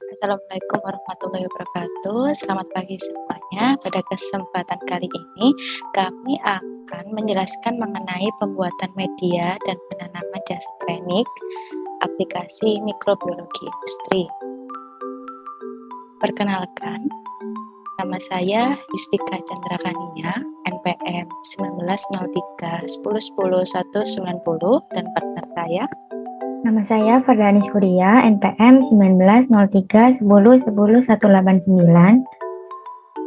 Assalamualaikum warahmatullahi wabarakatuh. Selamat pagi semuanya. Pada kesempatan kali ini, kami akan menjelaskan mengenai pembuatan media dan penanaman jasa klinik aplikasi mikrobiologi industri. Perkenalkan, nama saya Yustika Chandra Kania, NPM 1903 1010 190, dan partner saya. Nama saya Fardanis Kuria, NPM 1903 10 11 189.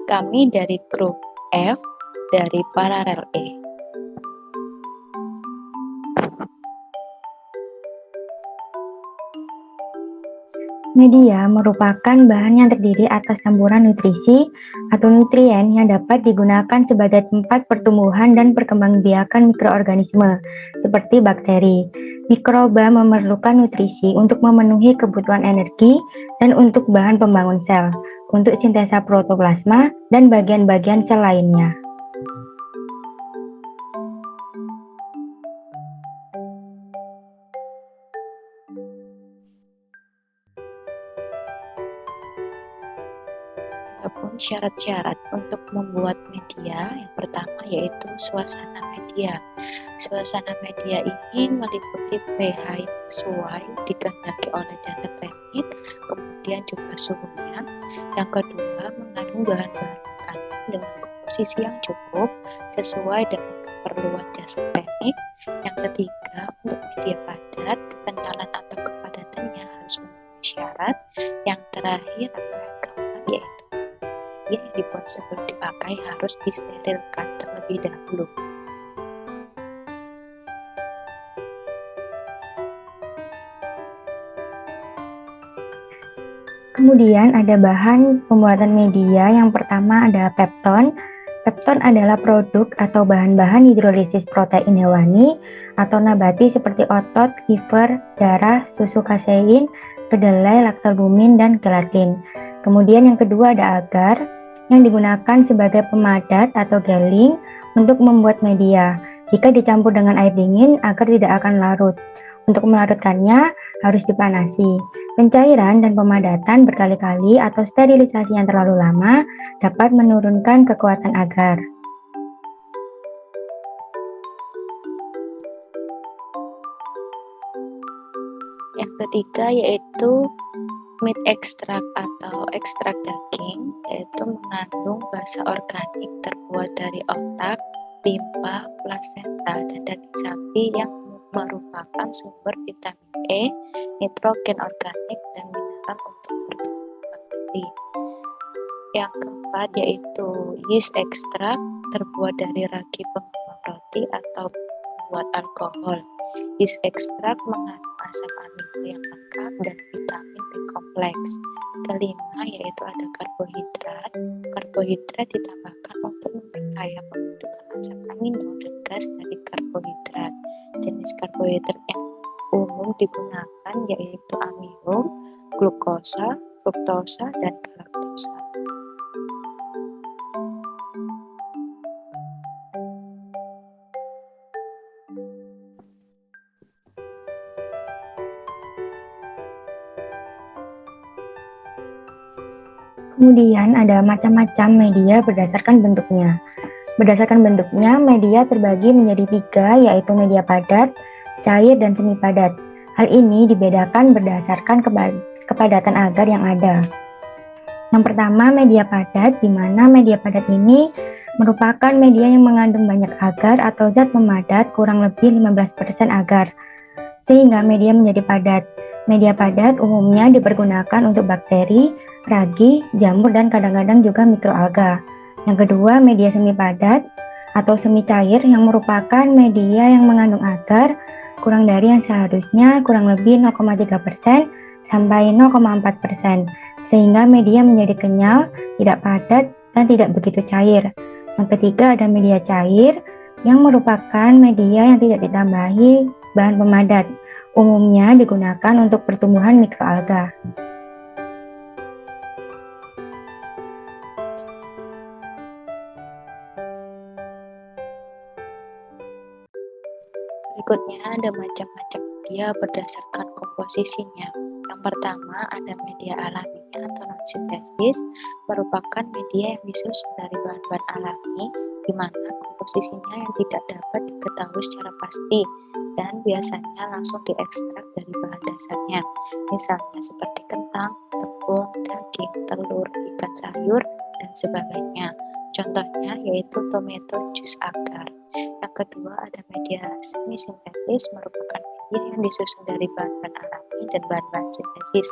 Kami dari grup F dari Paralel E. Media merupakan bahan yang terdiri atas campuran nutrisi atau nutrien yang dapat digunakan sebagai tempat pertumbuhan dan perkembangbiakan mikroorganisme seperti bakteri. Mikroba memerlukan nutrisi untuk memenuhi kebutuhan energi dan untuk bahan pembangun sel, untuk sintesa protoplasma dan bagian-bagian sel lainnya. Adapun syarat-syarat untuk membuat media, yang pertama yaitu suasana media. Suasana media ini meliputi pH yang sesuai dikehendaki oleh jasa klinik, kemudian juga suhunya. Yang kedua, mengandung bahan-bahan makanan dengan komposisi yang cukup sesuai dengan keperluan jasa klinik. Yang ketiga, untuk media padat, kekentalan atau kepadatannya harus memenuhi syarat. Yang terakhir atau yang keempat yaitu yang dibuat sebelum dipakai harus disterilkan terlebih dahulu. Kemudian ada bahan pembuatan media. Yang pertama ada pepton. Pepton adalah produk atau bahan-bahan hidrolisis protein hewani atau nabati seperti otot, liver, darah, susu kasein, kedelai, laktalbumin, dan gelatin. Kemudian yang kedua ada agar yang digunakan sebagai pemadat atau gelling untuk membuat media. Jika dicampur dengan air dingin, agar tidak akan larut. Untuk melarutkannya harus dipanasi. Pencairan dan pemadatan berkali-kali atau sterilisasi yang terlalu lama dapat menurunkan kekuatan agar. Yang ketiga yaitu meat extract atau ekstrak daging, yaitu mengandung basa organik terbuat dari otak, limpa, plasenta, dan daging sapi yang merupakan sumber vitamin E, nitrogen organik, dan mineral untuk pertumbuhan bakteri. Yang keempat yaitu yeast extract, terbuat dari ragi pengembang roti atau pembuat alkohol. Yeast extract mengandung asam amino yang lengkap dan vitamin B kompleks. Kelima yaitu ada karbohidrat. Karbohidrat ditambahkan untuk memperkaya pembentukan asam amino dan gas dari karbohidrat. Jenis karbohidrat yang umum digunakan yaitu amino, glukosa, fruktosa, dan galaktosa. Kemudian ada macam-macam media berdasarkan bentuknya. Berdasarkan bentuknya, media terbagi menjadi 3, yaitu media padat, cair, dan semi padat. Hal ini dibedakan berdasarkan kepadatan agar yang ada. Yang pertama, media padat, di mana media padat ini merupakan media yang mengandung banyak agar atau zat pemadat kurang lebih 15% agar, sehingga media menjadi padat. Media padat umumnya dipergunakan untuk bakteri, ragi, jamur, dan kadang-kadang juga mikroalga. Yang kedua, media semi padat atau semi cair yang merupakan media yang mengandung agar kurang dari yang seharusnya, kurang lebih 0,3% sampai 0,4%, sehingga media menjadi kenyal, tidak padat, dan tidak begitu cair. Yang ketiga ada media cair yang merupakan media yang tidak ditambahi bahan pemadat, umumnya digunakan untuk pertumbuhan mikroalga. Berikutnya ada macam-macam media berdasarkan komposisinya. Yang pertama ada media alami. atau non-sintesis merupakan media yang disusun dari bahan-bahan alami di mana komposisinya yang tidak dapat diketahui secara pasti dan biasanya langsung diekstrak dari bahan dasarnya, misalnya seperti kentang, tepung, daging, telur, ikan sayur, dan sebagainya. Contohnya yaitu tomato juice agar. Yang kedua ada media semi-sintesis merupakan media yang disusun dari bahan-bahan alami dan bahan-bahan sintesis,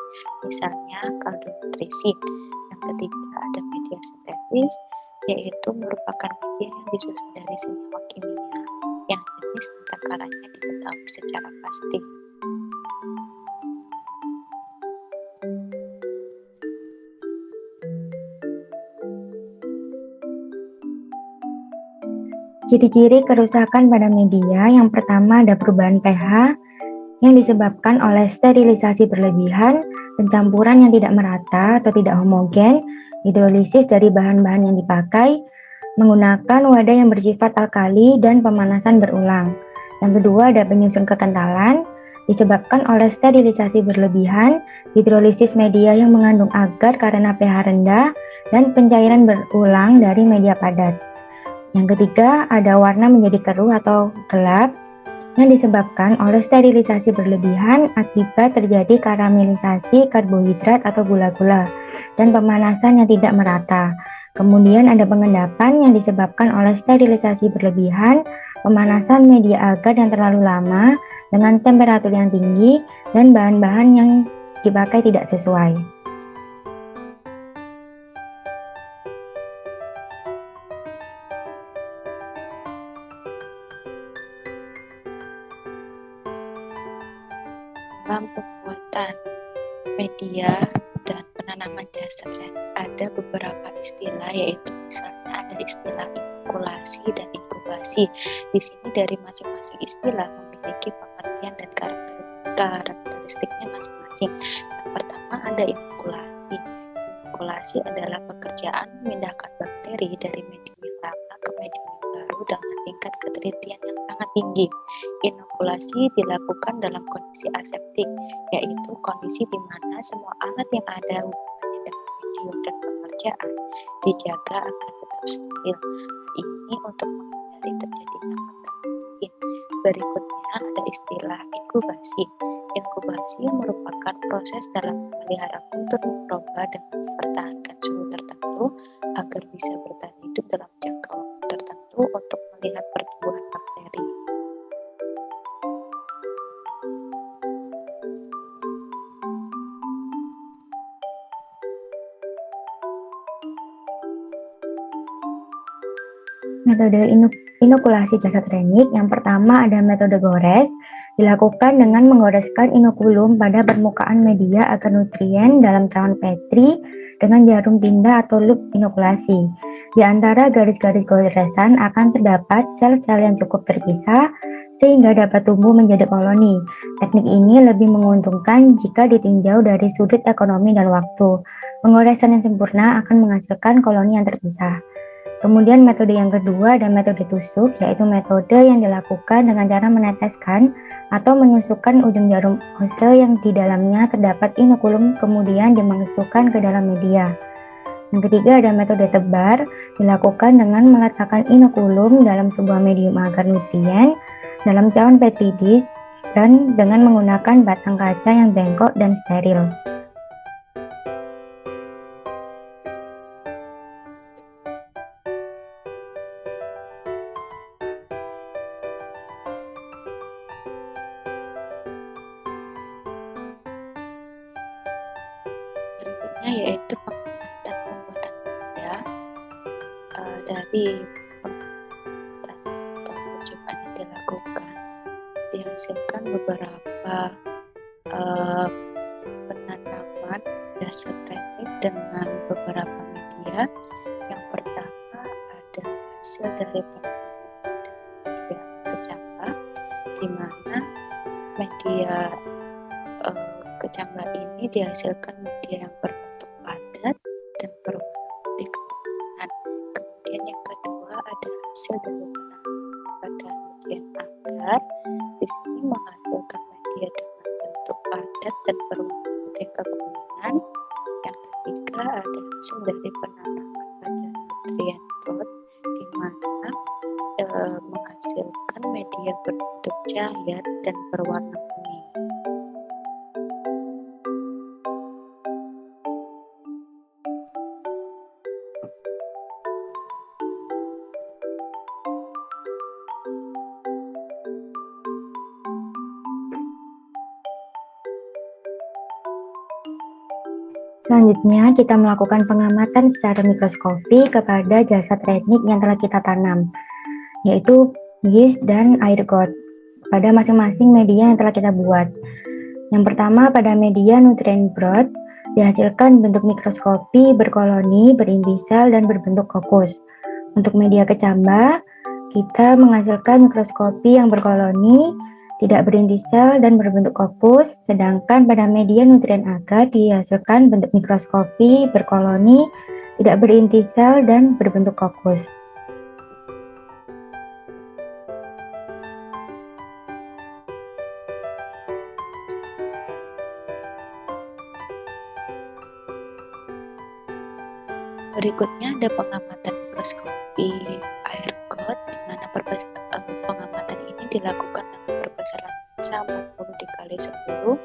misalnya kaldu nutrisi. Yang ketiga ada media sintesis, yaitu merupakan media yang disusun dari senyawa kimia yang jenis dan takarannya diketahui secara pasti. Ciri-ciri kerusakan pada media yang pertama ada perubahan pH yang disebabkan oleh sterilisasi berlebihan, pencampuran yang tidak merata atau tidak homogen, hidrolisis dari bahan-bahan yang dipakai, menggunakan wadah yang bersifat alkali, dan pemanasan berulang. Yang kedua ada penyusun kekentalan, disebabkan oleh sterilisasi berlebihan, hidrolisis media yang mengandung agar karena pH rendah, dan pencairan berulang dari media padat. Yang ketiga, ada warna menjadi keruh atau gelap yang disebabkan oleh sterilisasi berlebihan akibat terjadi karamelisasi karbohidrat atau gula-gula dan pemanasan yang tidak merata. Kemudian ada pengendapan yang disebabkan oleh sterilisasi berlebihan, pemanasan media agar yang terlalu lama dengan temperatur yang tinggi, dan bahan-bahan yang dipakai tidak sesuai. Dalam pembuatan media dan penanaman jasa tren ada beberapa istilah, yaitu misalnya ada istilah inokulasi dan inkubasi. Di sini dari masing-masing istilah memiliki pengertian dan karakteristiknya masing-masing. Yang pertama ada inokulasi. Inokulasi adalah pekerjaan memindahkan bakteri dari medium yang lama ke medium yang baru dengan tingkat ketelitian yang sangat tinggi. Inokulasi dilakukan dalam kondisi aseptik, yaitu kondisi di mana semua alat yang ada hubungannya dengan medium dan pekerjaan dijaga agar tetap steril. Ini untuk menghindari terjadinya kontaminasi. Berikutnya ada istilah inkubasi. Inkubasi merupakan proses dalam memelihara kultur mikroba dengan mempertahankan suhu tertentu agar bisa bertahan hidup dalam jangka waktu tertentu untuk melihat pertumbuhan bakteri. Metode inokulasi jasad renik yang pertama ada metode gores, dilakukan dengan menggoreskan inokulum pada permukaan media agar nutrien dalam cawan Petri dengan jarum pindah atau loop inokulasi. Di antara garis-garis goresan akan terdapat sel-sel yang cukup terpisah sehingga dapat tumbuh menjadi koloni. Teknik ini lebih menguntungkan jika ditinjau dari sudut ekonomi dan waktu. Pengoresan yang sempurna akan menghasilkan koloni yang terpisah. Kemudian metode yang kedua ada metode tusuk, yaitu metode yang dilakukan dengan cara meneteskan atau menusukkan ujung jarum Husel yang di dalamnya terdapat inokulum kemudian dimasukkan ke dalam media. Yang ketiga ada metode tebar, dilakukan dengan meletakkan inokulum dalam sebuah medium agar nutrien dalam cawan Petri dish dan dengan menggunakan batang kaca yang bengkok dan steril. Berikutnya yaitu pembuatan media dari percobaan yang dilakukan dihasilkan beberapa penanaman jasa teknik dengan beberapa media. Yang pertama ada hasil dari penanaman media kecambah, di mana media kecambah ini dihasilkan media yang berbentuk padat dan berwarna putih kemudian. Kemudian yang kedua ada hasil dari penanaman pada media agar. Di sini menghasilkan media dengan bentuk padat dan berwarna putih kekuningan. Yang ketiga ada hasil dari penanaman pada nutrien plot, di mana menghasilkan media berbentuk cair dan berwarna kuning. Selanjutnya, kita melakukan pengamatan secara mikroskopi kepada jasad retnik yang telah kita tanam, yaitu yeast dan air got, pada masing-masing media yang telah kita buat. Yang pertama, pada media nutrien broth, dihasilkan bentuk mikroskopi berkoloni, berinti sel, dan berbentuk kopus. Untuk media kecambah, kita menghasilkan mikroskopi yang berkoloni, tidak berinti sel, dan berbentuk kopus, sedangkan pada media nutrien agar dihasilkan bentuk mikroskopi berkoloni, tidak berinti sel, dan berbentuk kopus. Berikutnya ada pengamatan mikroskopi air got, di mana pengamatan ini dilakukan dengan perbesaran sama 10 dikali 10.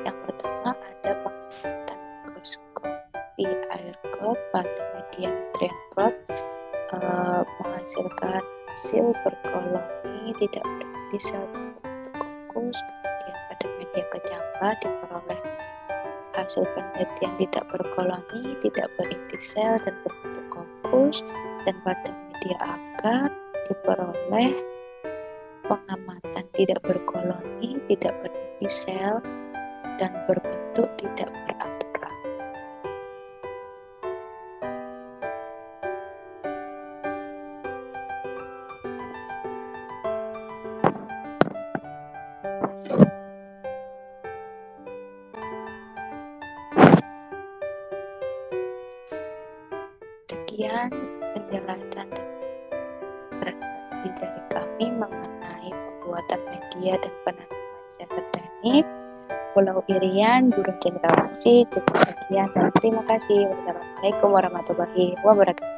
Yang pertama ada pengamatan mikroskopi air got pada media nutrien broth, menghasilkan hasil berkoloni tidak berinti sel berbentuk kokus. Kemudian pada media kecambah diperoleh hasil penelitian tidak berkoloni, tidak berinti sel, dan berbentuk kokus. Dan pada media agar diperoleh pengamatan tidak berkoloni, tidak berinti sel, dan berbentuk tidak berat-berat. Sekian penjelasan dan presentasi dari kami mengenai pembuatan media dan penanaman jasad retnik Pulau Irian, Burung Cendrawasih. Cukup sekian dan terima kasih. Wassalamualaikum warahmatullahi wabarakatuh.